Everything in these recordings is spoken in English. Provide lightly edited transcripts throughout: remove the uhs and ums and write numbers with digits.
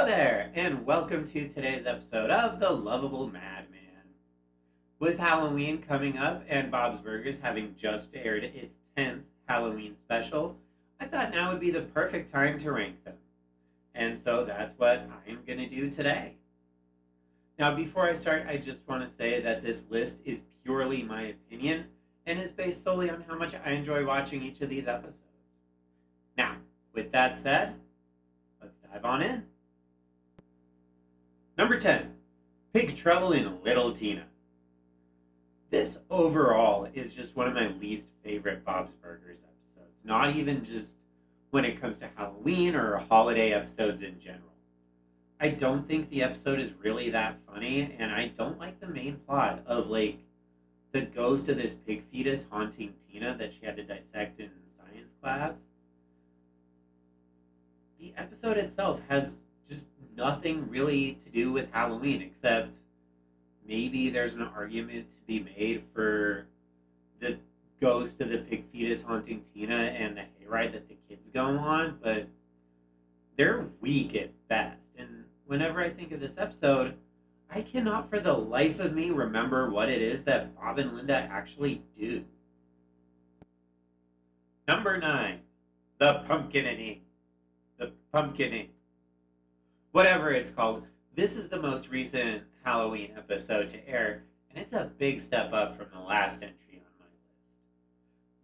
Hello there, and welcome to today's episode of The Lovable Madman. With Halloween coming up and Bob's Burgers having just aired its 10th Halloween special, I thought now would be the perfect time to rank them. And so that's what I am going to do today. Now, before I start, I just want to say that this list is purely my opinion and is based solely on how much I enjoy watching each of these episodes. Now, with that said, let's dive on in. Number 10, Big Trouble in Little Tina. This overall is just one of my least favorite Bob's Burgers episodes. Not even just when it comes to Halloween or holiday episodes in general. I don't think the episode is really that funny, and I don't like the main plot of the ghost of this pig fetus haunting Tina that she had to dissect in science class. The episode itself has just nothing really to do with Halloween, except maybe there's an argument to be made for the ghost of the pig fetus haunting Tina and the hayride that the kids go on, but they're weak at best. And whenever I think of this episode, I cannot for the life of me remember what it is that Bob and Linda actually do. Number 9, The Pumpkin-ing. The Pumpkin-ing. Whatever it's called, this is the most recent Halloween episode to air, and it's a big step up from the last entry on my list.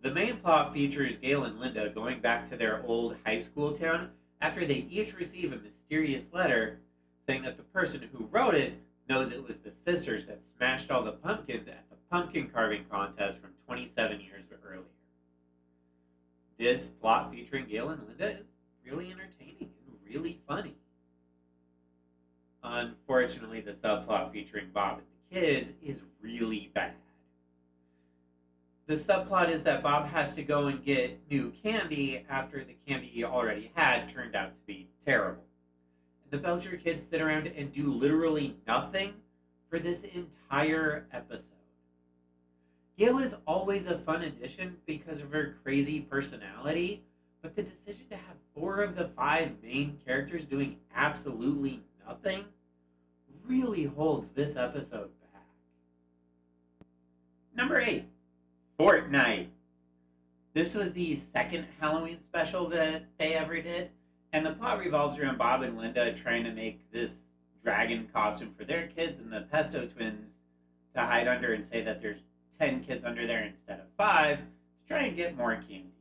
The main plot features Gail and Linda going back to their old high school town after they each receive a mysterious letter saying that the person who wrote it knows it was the sisters that smashed all the pumpkins at the pumpkin carving contest from 27 years earlier. This plot featuring Gail and Linda is really entertaining and really funny. Unfortunately, the subplot featuring Bob and the kids is really bad. The subplot is that Bob has to go and get new candy after the candy he already had turned out to be terrible. And the Belcher kids sit around and do literally nothing for this entire episode. Gail is always a fun addition because of her crazy personality, but the decision to have 4 of the 5 main characters doing absolutely nothing really holds this episode back. Number 8, Fortnight. This was the second Halloween special that they ever did, and the plot revolves around Bob and Linda trying to make this dragon costume for their kids and the Pesto twins to hide under and say that there's 10 kids under there instead of 5 to try and get more candy.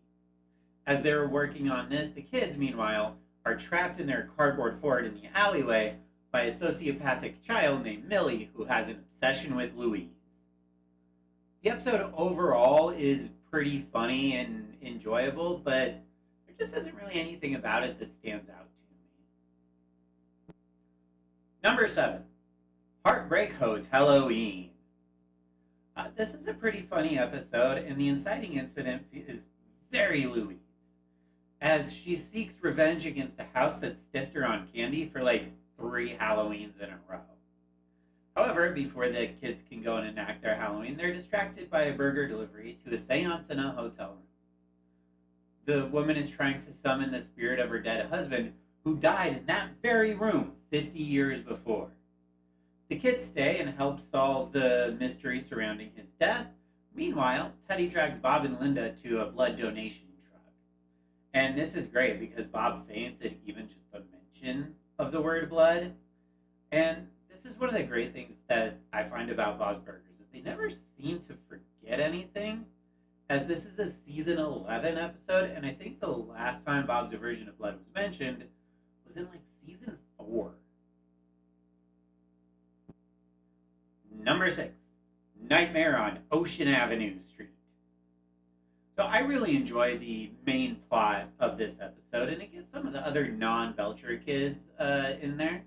As they're working on this, the kids, meanwhile, are trapped in their cardboard fort in the alleyway by a sociopathic child named Millie who has an obsession with Louise. The episode overall is pretty funny and enjoyable, but there just isn't really anything about it that stands out to me. Number 7, Heartbreak Hot Halloween. This is a pretty funny episode, and the inciting incident is very Louise, as she seeks revenge against a house that stiffed her on candy for 3 Halloweens in a row. However, before the kids can go and enact their Halloween, they're distracted by a burger delivery to a seance in a hotel room. The woman is trying to summon the spirit of her dead husband, who died in that very room 50 years before. The kids stay and help solve the mystery surrounding his death. Meanwhile, Teddy drags Bob and Linda to a blood donation truck. And this is great because Bob faints at even just the mention of the word blood. And this is one of the great things that I find about Bob's Burgers is they never seem to forget anything, as this is a season 11 episode, and I think the last time Bob's version of blood was mentioned was in season 4. Number 6, Nightmare on Ocean Avenue Street. So I really enjoy the main plot of this episode, and it gets some of the other non-Belcher kids in there.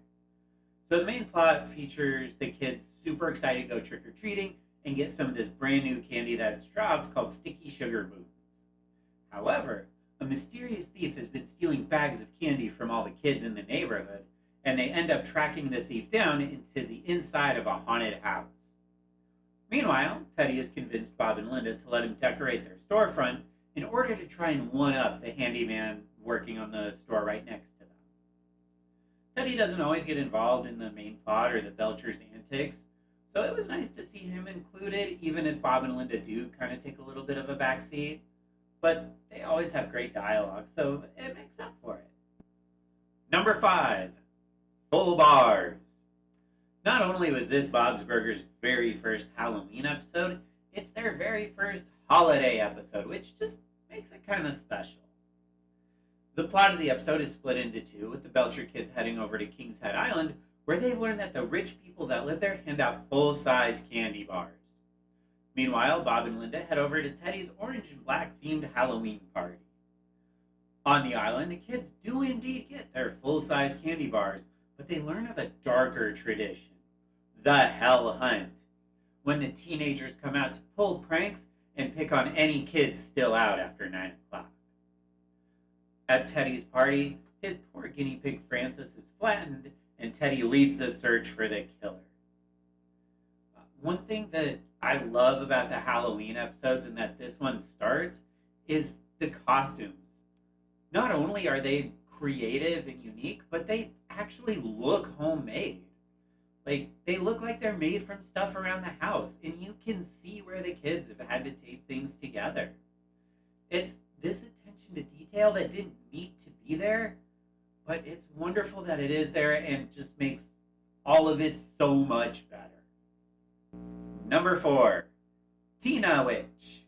So the main plot features the kids super excited to go trick-or-treating and get some of this brand new candy that's dropped called Sticky Sugar Booms. However, a mysterious thief has been stealing bags of candy from all the kids in the neighborhood, and they end up tracking the thief down into the inside of a haunted house. Meanwhile, Teddy has convinced Bob and Linda to let him decorate their storefront in order to try and one-up the handyman working on the store right next to them. Teddy doesn't always get involved in the main plot or the Belchers' antics, so it was nice to see him included, even if Bob and Linda do kind of take a little bit of a backseat. But they always have great dialogue, so it makes up for it. Number 5, Full Bars. Not only was this Bob's Burgers' very first Halloween episode, it's their very first holiday episode, which just makes it kind of special. The plot of the episode is split into two, with the Belcher kids heading over to King's Head Island, where they've learned that the rich people that live there hand out full-size candy bars. Meanwhile, Bob and Linda head over to Teddy's orange and black themed Halloween party. On the island, the kids do indeed get their full-size candy bars, but they learn of a darker tradition, the Hell Hunt, when the teenagers come out to pull pranks and pick on any kids still out after 9 o'clock. At Teddy's party, his poor guinea pig Francis is flattened, and Teddy leads the search for the killer. One thing that I love about the Halloween episodes, and that this one starts, is the costumes. Not only are they creative and unique, but they actually look homemade. Like, they look like they're made from stuff around the house, and you can see where the kids have had to tape things together. It's this attention to detail that didn't need to be there, but it's wonderful that it is there and just makes all of it so much better. Number 4, Tina Witch.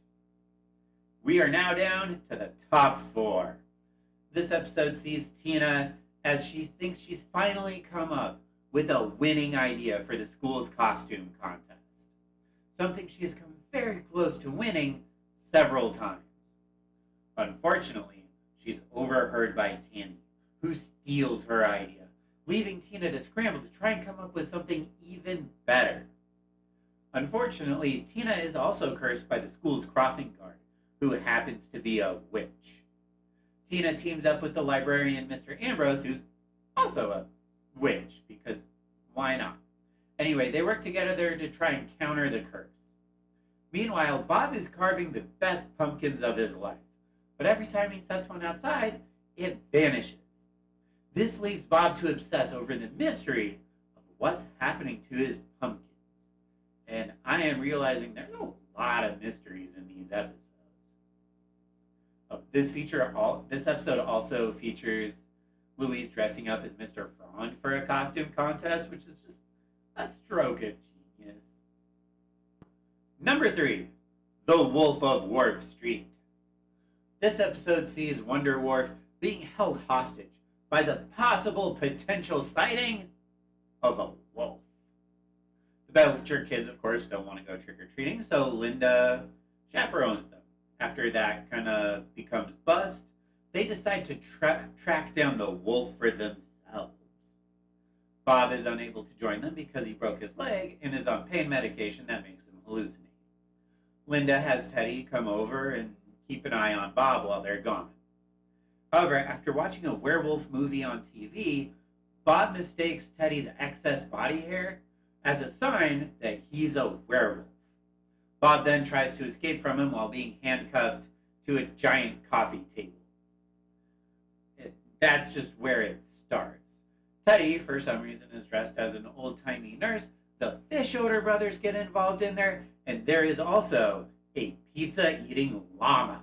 We are now down to the top 4. This episode sees Tina as she thinks she's finally come up with a winning idea for the school's costume contest. Something she has come very close to winning several times. Unfortunately, she's overheard by Tammy, who steals her idea, leaving Tina to scramble to try and come up with something even better. Unfortunately, Tina is also cursed by the school's crossing guard, who happens to be a witch. Tina teams up with the librarian, Mr. Ambrose, who's also a witch, because why not? Anyway, they work together to try and counter the curse. Meanwhile, Bob is carving the best pumpkins of his life, but every time he sets one outside, it vanishes. This leaves Bob to obsess over the mystery of what's happening to his pumpkins. And I am realizing there's a lot of mysteries in these episodes. This episode also features Louise dressing up as Mr. Frond for a costume contest, which is just a stroke of genius. Number 3, The Wolf of Wharf Street. This episode sees Wonder Wharf being held hostage by the possible potential sighting of a wolf. The Belcher kids, of course, don't want to go trick-or-treating, so Linda chaperones them. After that kind of becomes bust, they decide to track down the wolf for themselves. Bob is unable to join them because he broke his leg and is on pain medication that makes him hallucinate. Linda has Teddy come over and keep an eye on Bob while they're gone. However, after watching a werewolf movie on TV, Bob mistakes Teddy's excess body hair as a sign that he's a werewolf. Bob then tries to escape from him while being handcuffed to a giant coffee table. That's just where it starts. Teddy, for some reason, is dressed as an old-timey nurse. The Fishoder brothers get involved in there, and there is also a pizza-eating llama.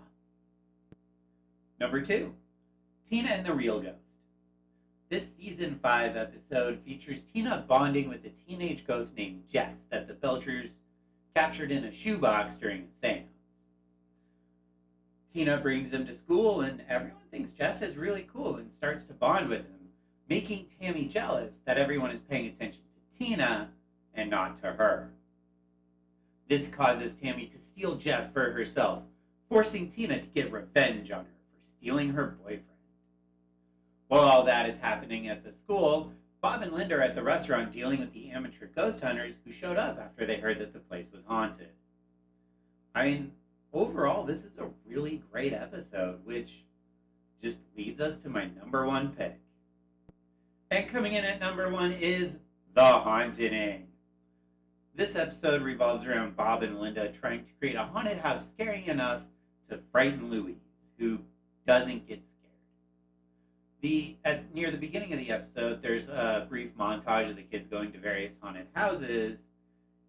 Number 2, Tina and the Real Ghost. This season 5 episode features Tina bonding with a teenage ghost named Jeff that the Belchers captured in a shoebox during a seance. Tina brings him to school, and everyone thinks Jeff is really cool and starts to bond with him, making Tammy jealous that everyone is paying attention to Tina and not to her. This causes Tammy to steal Jeff for herself, forcing Tina to get revenge on her for stealing her boyfriend. While all that is happening at the school, Bob and Linda are at the restaurant dealing with the amateur ghost hunters who showed up after they heard that the place was haunted. I mean, overall, this is a really great episode, which just leads us to my number 1 pick. And coming in at number 1 is The Haunting. This episode revolves around Bob and Linda trying to create a haunted house scary enough to frighten Louise, who doesn't get scared. Near the beginning of the episode, there's a brief montage of the kids going to various haunted houses,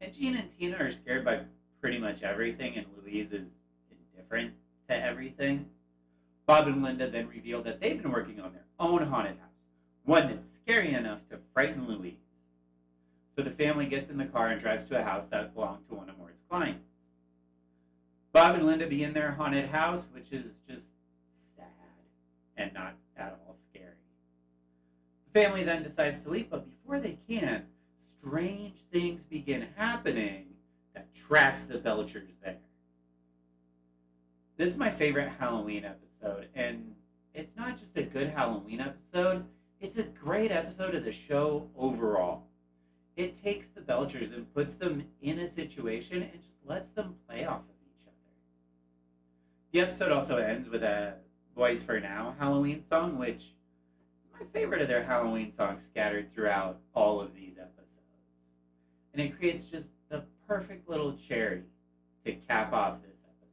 and Gene and Tina are scared by pretty much everything, and Louise is indifferent to everything. Bob and Linda then reveal that they've been working on their own haunted house, one that's scary enough to frighten Louise. So the family gets in the car and drives to a house that belonged to one of Mort's clients. Bob and Linda begin their haunted house, which is just sad and not at all scary. The family then decides to leave, but before they can, strange things begin happening that traps the Belchers there. This is my favorite Halloween episode, and it's not just a good Halloween episode, it's a great episode of the show overall. It takes the Belchers and puts them in a situation and just lets them play off of each other. The episode also ends with a Boys for Now Halloween song, which is my favorite of their Halloween songs scattered throughout all of these episodes. And it creates just the perfect little cherry to cap off this episode.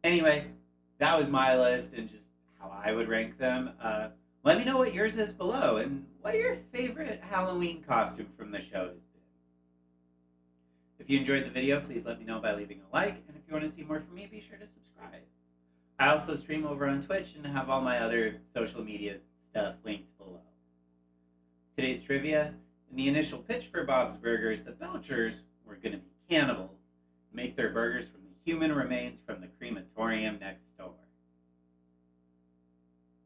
Anyway, that was my list and just how I would rank them. Let me know what yours is below and what your favorite Halloween costume from the show has been. If you enjoyed the video, please let me know by leaving a like, and if you want to see more from me, be sure to subscribe. I also stream over on Twitch and have all my other social media stuff linked below. Today's trivia: in the initial pitch for Bob's Burgers, the Belchers were going to be cannibals and make their burgers from the human remains from the crematorium next door.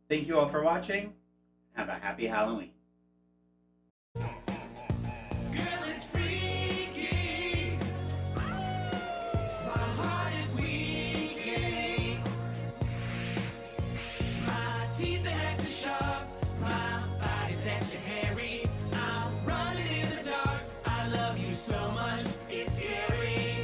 Thank you all for watching. Have a happy Halloween. I'm running in the dark. I love you so much, it's scary.